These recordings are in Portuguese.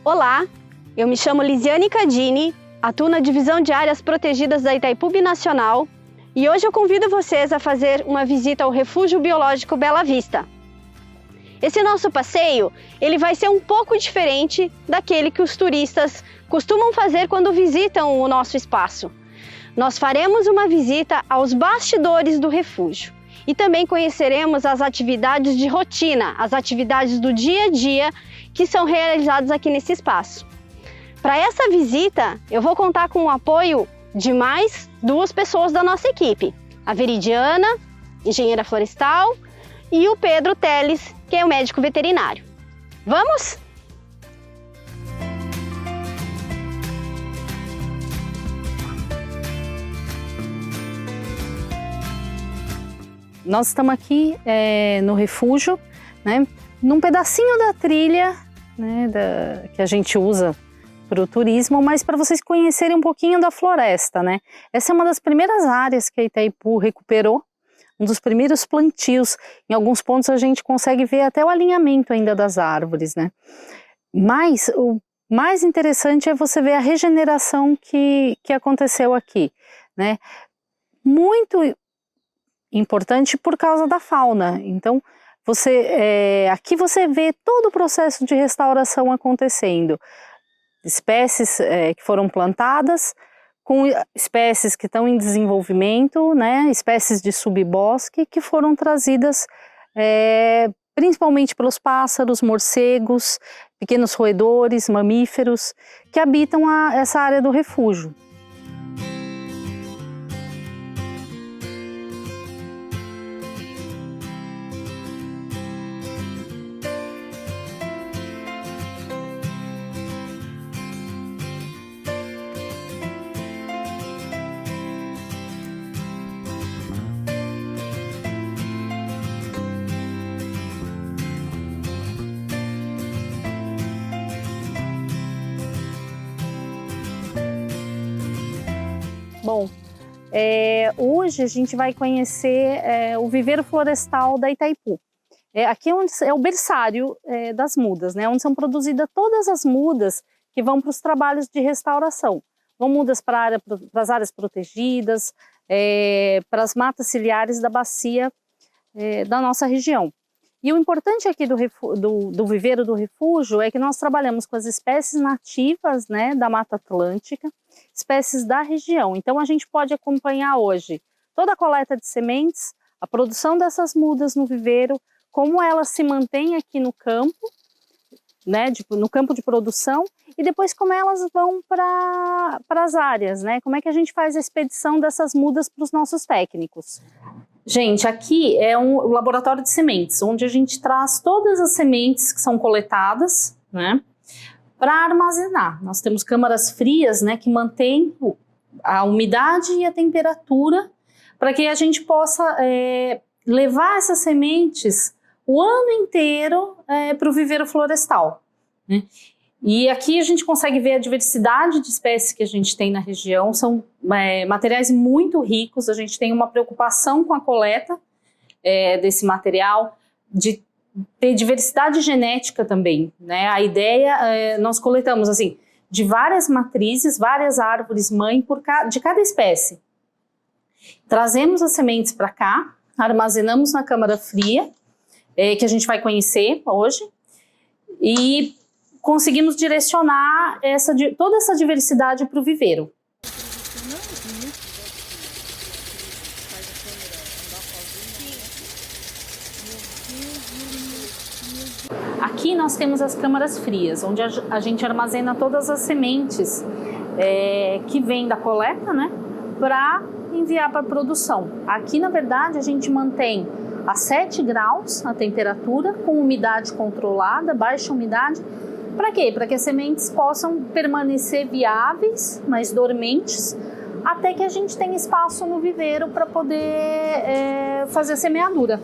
Olá, eu me chamo Lisiane Cadini, atuo na Divisão de Áreas Protegidas da Itaipu Binacional e hoje eu convido vocês a fazer uma visita ao Refúgio Biológico Bela Vista. Esse nosso passeio, ele vai ser um pouco diferente daquele que os turistas costumam fazer quando visitam o nosso espaço. Nós faremos uma visita aos bastidores do refúgio e também conheceremos as atividades de rotina, as atividades do dia a dia que são realizadas aqui nesse espaço. Para essa visita, eu vou contar com o apoio de mais duas pessoas da nossa equipe, a Veridiana, engenheira florestal, e o Pedro Teles, que é o médico veterinário. Vamos? Nós estamos aqui no refúgio, né, num pedacinho da trilha, né, que a gente usa para o turismo, mas para vocês conhecerem um pouquinho da floresta, né? Essa é uma das primeiras áreas que a Itaipu recuperou, um dos primeiros plantios. Em alguns pontos a gente consegue ver até o alinhamento ainda das árvores, né? Mas o mais interessante é você ver a regeneração que aconteceu aqui, né? Muito importante por causa da fauna. Então, aqui você vê todo o processo de restauração acontecendo. Espécies que foram plantadas, com espécies que estão em desenvolvimento, né, espécies de subbosque que foram trazidas principalmente pelos pássaros, morcegos, pequenos roedores, mamíferos, que habitam essa área do refúgio. Bom, hoje a gente vai conhecer o viveiro florestal da Itaipu. Aqui é o berçário das mudas, né, onde são produzidas todas as mudas que vão para os trabalhos de restauração. Vão mudas para as áreas protegidas, para as matas ciliares da bacia da nossa região. E o importante aqui do viveiro do refúgio é que nós trabalhamos com as espécies nativas, né, da Mata Atlântica, espécies da região. Então a gente pode acompanhar hoje toda a coleta de sementes, a produção dessas mudas no viveiro, como elas se mantêm aqui no campo, né, no campo de produção, e depois como elas vão para as áreas, né, como é que a gente faz a expedição dessas mudas para os nossos técnicos. Gente, aqui é um laboratório de sementes, onde a gente traz todas as sementes que são coletadas, né, para armazenar. Nós temos câmaras frias, né, que mantêm a umidade e a temperatura para que a gente possa levar essas sementes o ano inteiro para o viveiro florestal, né? E aqui a gente consegue ver a diversidade de espécies que a gente tem na região, são materiais muito ricos, a gente tem uma preocupação com a coleta desse material, de ter diversidade genética também, né? A ideia, nós coletamos assim, de várias matrizes, várias árvores mãe de cada espécie. Trazemos as sementes para cá, armazenamos na câmara fria, que a gente vai conhecer hoje, e conseguimos direcionar toda essa diversidade para o viveiro. Aqui nós temos as câmaras frias, onde a gente armazena todas as sementes que vêm da coleta, né, para enviar para a produção. Aqui, na verdade, a gente mantém a 7 graus a temperatura, com umidade controlada, baixa umidade. Para quê? Para que as sementes possam permanecer viáveis, mas dormentes, até que a gente tenha espaço no viveiro para poder fazer a semeadura.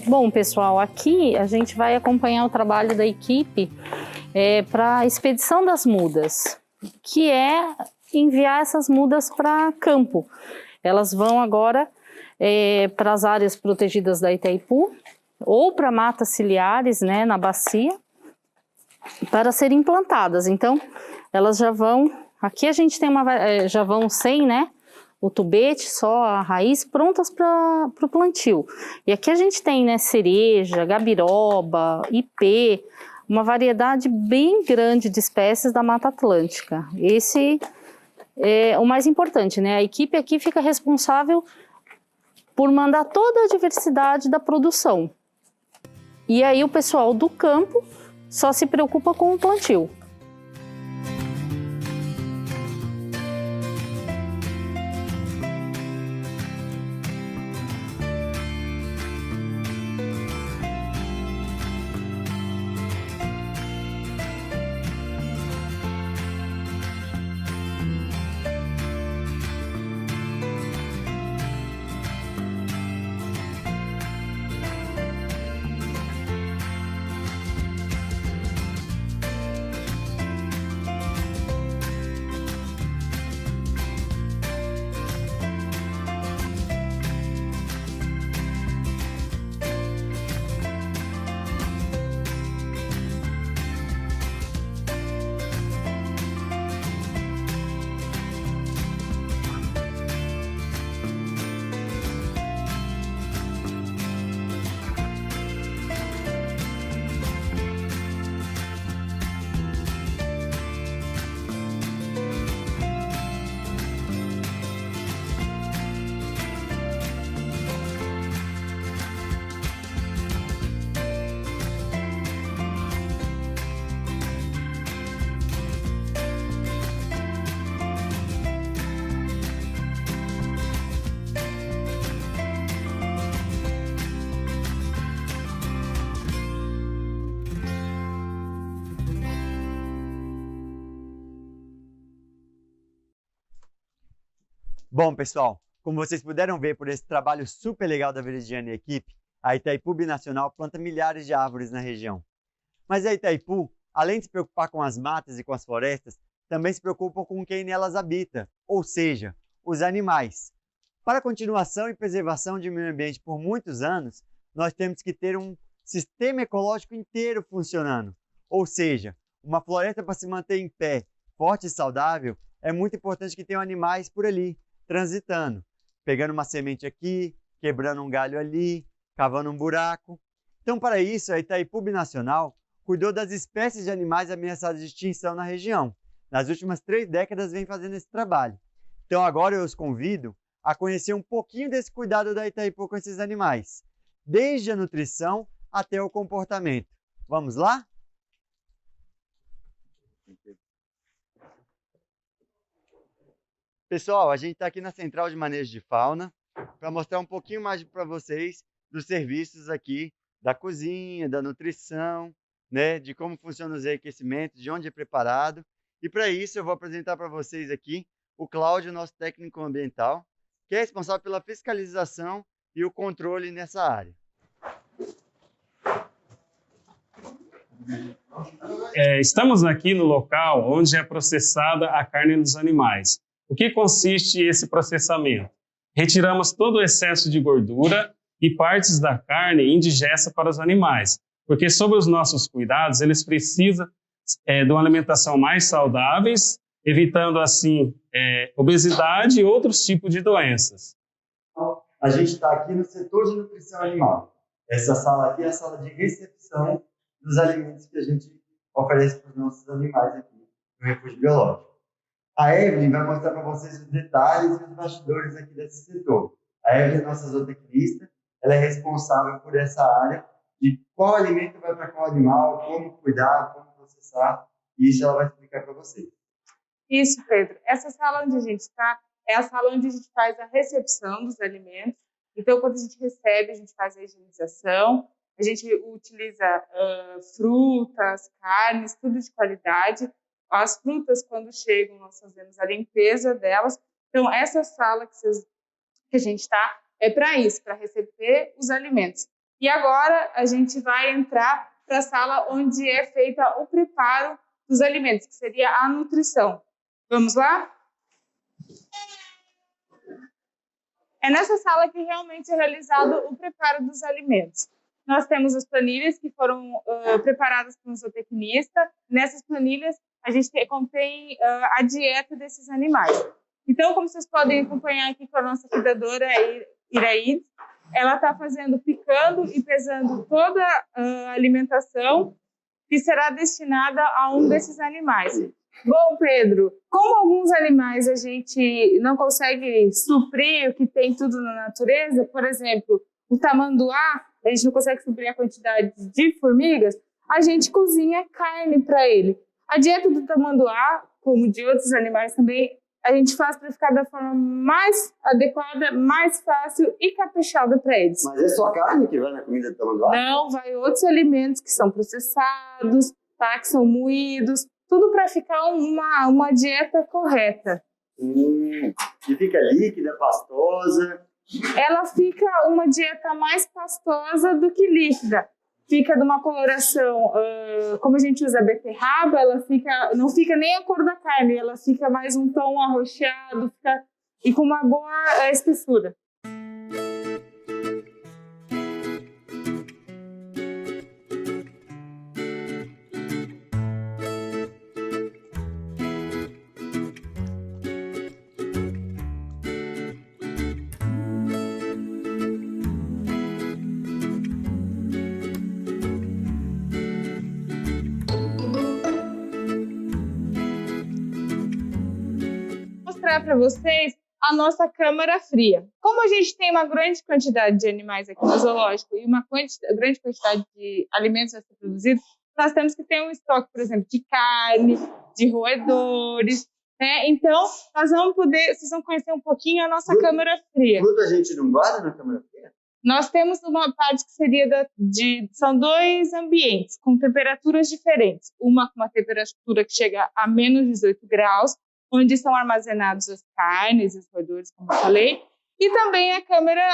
Bom, pessoal, aqui a gente vai acompanhar o trabalho da equipe para a expedição das mudas, que é enviar essas mudas para campo. Elas vão agora para as áreas protegidas da Itaipu ou para matas ciliares, né, na bacia, para serem implantadas. Então, elas já vão... Aqui a gente tem já vão sem, né? O tubete, só a raiz, prontas para o plantio. E aqui a gente tem, né, cereja, gabiroba, ipê, uma variedade bem grande de espécies da Mata Atlântica. Esse é o mais importante, né? A equipe aqui fica responsável por mandar toda a diversidade da produção. E aí o pessoal do campo só se preocupa com o plantio. Bom, pessoal, como vocês puderam ver por esse trabalho super legal da Veridiana e equipe, a Itaipu Binacional planta milhares de árvores na região. Mas a Itaipu, além de se preocupar com as matas e com as florestas, também se preocupa com quem nelas habita, ou seja, os animais. Para a continuação e preservação de meio ambiente por muitos anos, nós temos que ter um sistema ecológico inteiro funcionando. Ou seja, uma floresta para se manter em pé, forte e saudável, é muito importante que tenham animais por ali, transitando, pegando uma semente aqui, quebrando um galho ali, cavando um buraco. Então, para isso, a Itaipu Binacional cuidou das espécies de animais ameaçadas de extinção na região. Nas últimas 3 décadas vem fazendo esse trabalho. Então, agora eu os convido a conhecer um pouquinho desse cuidado da Itaipu com esses animais, desde a nutrição até o comportamento. Vamos lá? Pessoal, a gente está aqui na Central de Manejo de Fauna para mostrar um pouquinho mais para vocês dos serviços aqui da cozinha, da nutrição, né, de como funcionam os aquecimentos, de onde é preparado. E para isso eu vou apresentar para vocês aqui o Cláudio, nosso técnico ambiental, que é responsável pela fiscalização e o controle nessa área. Estamos aqui no local onde é processada a carne dos animais. O que consiste esse processamento? Retiramos todo o excesso de gordura e partes da carne indigesta para os animais, porque sob os nossos cuidados eles precisam de uma alimentação mais saudáveis, evitando assim obesidade e outros tipos de doenças. A gente está aqui no setor de nutrição animal. Essa sala aqui é a sala de recepção dos alimentos que a gente oferece para os nossos animais aqui no Refúgio Biológico. A Evelyn vai mostrar para vocês os detalhes e os bastidores aqui desse setor. A Evelyn é nossa zootecnista, ela é responsável por essa área de qual alimento vai para qual animal, como cuidar, como processar, e isso ela vai explicar para vocês. Isso, Pedro. Essa sala onde a gente está é a sala onde a gente faz a recepção dos alimentos. Então, quando a gente recebe, a gente faz a higienização, a gente utiliza frutas, carnes, tudo de qualidade. As frutas, quando chegam, nós fazemos a limpeza delas. Então, essa sala que a gente está é para isso, para receber os alimentos. E agora a gente vai entrar para a sala onde é feita o preparo dos alimentos, que seria a nutrição. Vamos lá? É nessa sala que realmente é realizado o preparo dos alimentos. Nós temos as planilhas que foram preparadas por um zootecnista. Nessas planilhas, a gente contém a dieta desses animais. Então, como vocês podem acompanhar aqui com a nossa cuidadora Iraíde, ela está picando e pesando toda a alimentação que será destinada a um desses animais. Bom, Pedro, como alguns animais a gente não consegue suprir o que tem tudo na natureza, por exemplo, o tamanduá, a gente não consegue suprir a quantidade de formigas, a gente cozinha carne para ele. A dieta do tamanduá, como de outros animais também, a gente faz para ficar da forma mais adequada, mais fácil e caprichada para eles. Mas é só carne que vai na comida do tamanduá? Não, vai outros alimentos que são processados, tá? Que são moídos, tudo para ficar uma dieta correta. E fica líquida, pastosa? Ela fica uma dieta mais pastosa do que líquida. Fica de uma coloração, como a gente usa a beterraba, não fica nem a cor da carne, ela fica mais um tom arroxeado e com uma boa espessura. Para vocês a nossa câmara fria. Como a gente tem uma grande quantidade de animais aqui no zoológico e uma grande quantidade de alimentos a ser produzidos, nós temos que ter um estoque, por exemplo, de carne, de roedores, né? Então, vocês vão conhecer um pouquinho a nossa câmara fria. Fruta a gente não guarda na câmara fria? Nós temos uma parte que seria são 2 ambientes com temperaturas diferentes. Uma com uma temperatura que chega a menos 18 graus, onde são armazenados as carnes, os roedores, como eu falei, e também a câmara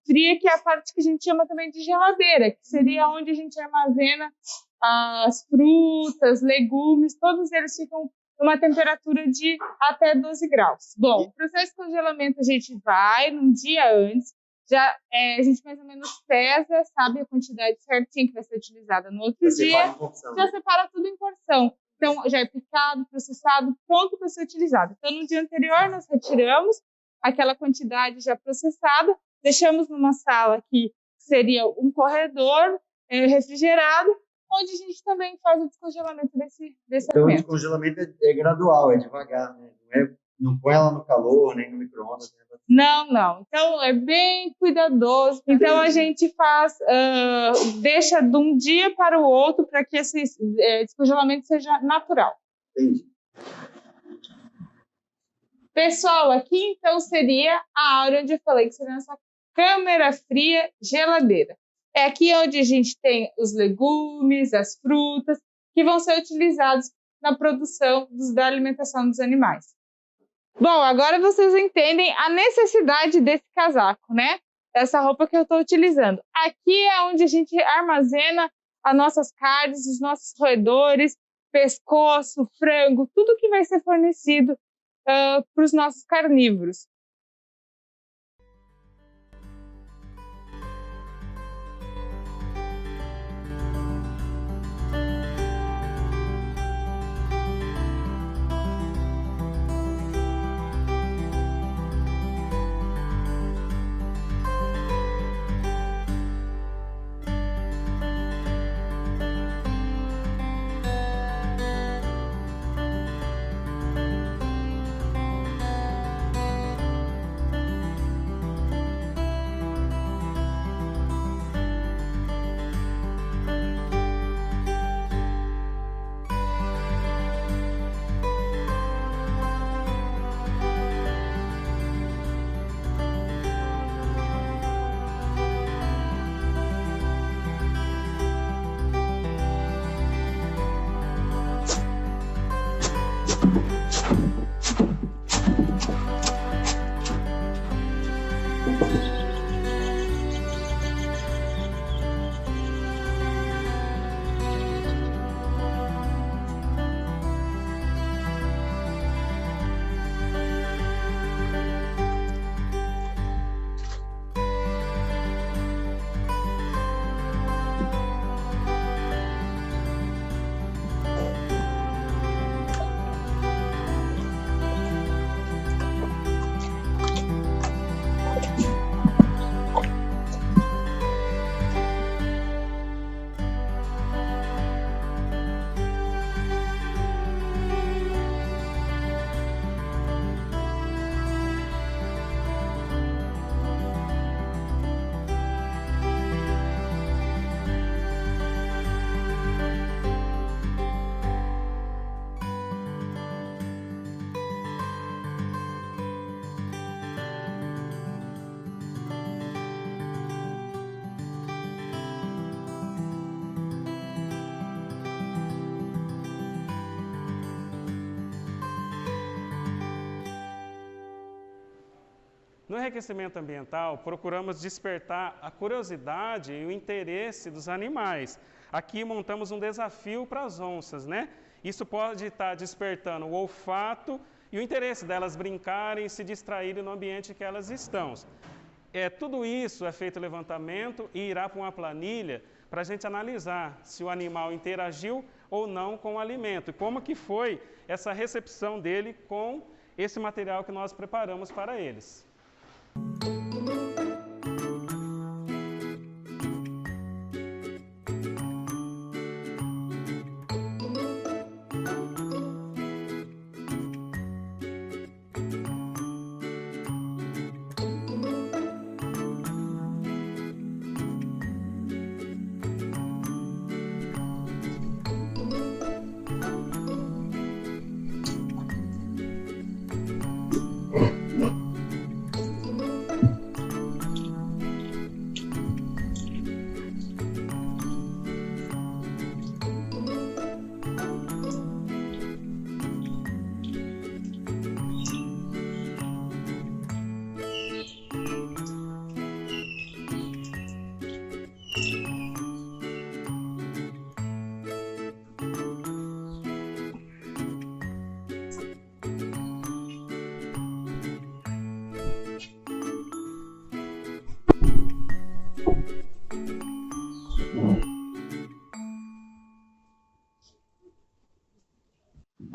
fria, que é a parte que a gente chama também de geladeira, que seria onde a gente armazena as frutas, legumes, todos eles ficam numa temperatura de até 12 graus. Bom, o processo de congelamento a gente vai num dia antes, a gente mais ou menos pesa, sabe a quantidade certinha que vai ser utilizada no outro dia, já separa tudo em porção. Então, já é picado, processado, pronto para ser utilizado. Então, no dia anterior, nós retiramos aquela quantidade já processada, deixamos numa sala que seria um corredor refrigerado, onde a gente também faz o descongelamento desse então, alimento. O descongelamento é gradual, é devagar, né? Não põe ela no calor, nem no micro-ondas. Não. Então, é bem cuidadoso. Então, a gente deixa de um dia para o outro para que esse descongelamento seja natural. Entendi. Pessoal, aqui então seria a área onde eu falei que seria a nossa câmara fria geladeira. É aqui onde a gente tem os legumes, as frutas, que vão ser utilizados na produção da alimentação dos animais. Bom, agora vocês entendem a necessidade desse casaco, né? Essa roupa que eu estou utilizando. Aqui é onde a gente armazena as nossas carnes, os nossos roedores, pescoço, frango, tudo que vai ser fornecido para os nossos carnívoros. No enriquecimento ambiental, procuramos despertar a curiosidade e o interesse dos animais. Aqui montamos um desafio para as onças, né? Isso pode estar despertando o olfato e o interesse delas brincarem e se distraírem no ambiente que elas estão. Tudo isso é feito levantamento e irá para uma planilha para a gente analisar se o animal interagiu ou não com o alimento e como que foi essa recepção dele com esse material que nós preparamos para eles.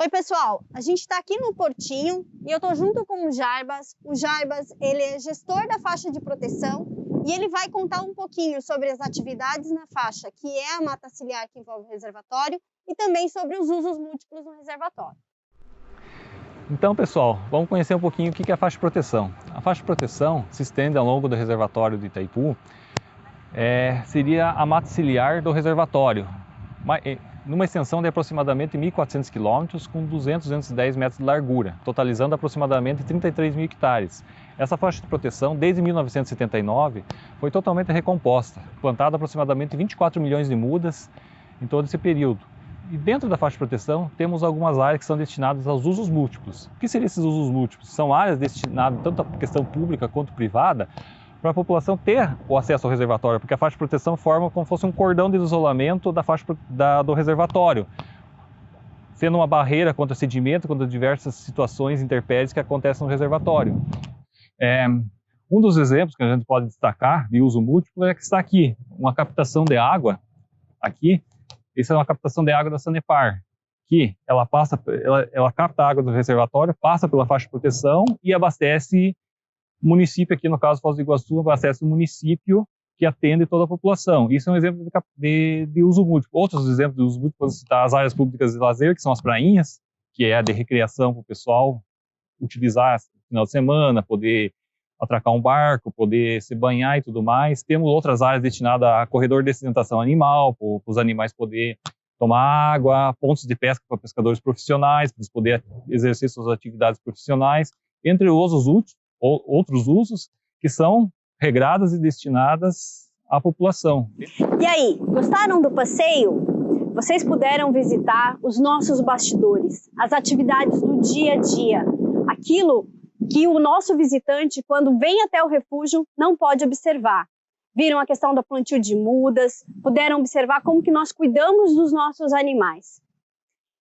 Oi pessoal, a gente está aqui no Portinho e eu estou junto com o Jarbas. O Jarbas, ele é gestor da faixa de proteção e ele vai contar um pouquinho sobre as atividades na faixa, que é a mata ciliar que envolve o reservatório, e também sobre os usos múltiplos no reservatório. Então pessoal, vamos conhecer um pouquinho o que é a faixa de proteção. A faixa de proteção se estende ao longo do reservatório do Itaipu, seria a mata ciliar do reservatório, numa extensão de aproximadamente 1.400 quilômetros com 210 metros de largura, totalizando aproximadamente 33 mil hectares. Essa faixa de proteção, desde 1979, foi totalmente recomposta, plantada aproximadamente 24 milhões de mudas em todo esse período. E dentro da faixa de proteção, temos algumas áreas que são destinadas aos usos múltiplos. O que seriam esses usos múltiplos? São áreas destinadas tanto à questão pública quanto privada, para a população ter o acesso ao reservatório, porque a faixa de proteção forma como se fosse um cordão de isolamento da faixa do reservatório, sendo uma barreira contra sedimento, contra diversas situações intempéries que acontecem no reservatório. Um dos exemplos que a gente pode destacar de uso múltiplo é que está aqui, uma captação de água, aqui, essa é uma captação de água da Sanepar, que ela capta a água do reservatório, passa pela faixa de proteção e abastece o município, aqui no caso Foz do Iguaçu, abastece o município que atende toda a população. Isso é um exemplo de uso múltiplo. Outros exemplos de uso múltiplo, podemos citar as áreas públicas de lazer, que são as prainhas, que é a de recreação para o pessoal utilizar no final de semana, poder atracar um barco, poder se banhar e tudo mais. Temos outras áreas destinadas a corredor de acidentação animal, para os animais poderem tomar água, pontos de pesca para pescadores profissionais, para eles poderem exercer suas atividades profissionais, entre outros usos que são regradas e destinadas à população. E aí, gostaram do passeio? Vocês puderam visitar os nossos bastidores, as atividades do dia a dia, aquilo que o nosso visitante, quando vem até o refúgio, não pode observar. Viram a questão do plantio de mudas, puderam observar como que nós cuidamos dos nossos animais.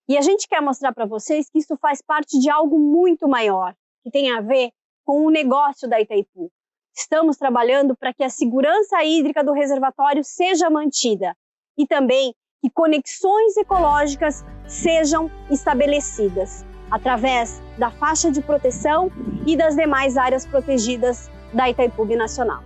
E a gente quer mostrar para vocês que isso faz parte de algo muito maior, que tem a ver com o negócio da Itaipu. Estamos trabalhando para que a segurança hídrica do reservatório seja mantida e também que conexões ecológicas sejam estabelecidas através da faixa de proteção e das demais áreas protegidas da Itaipu Binacional.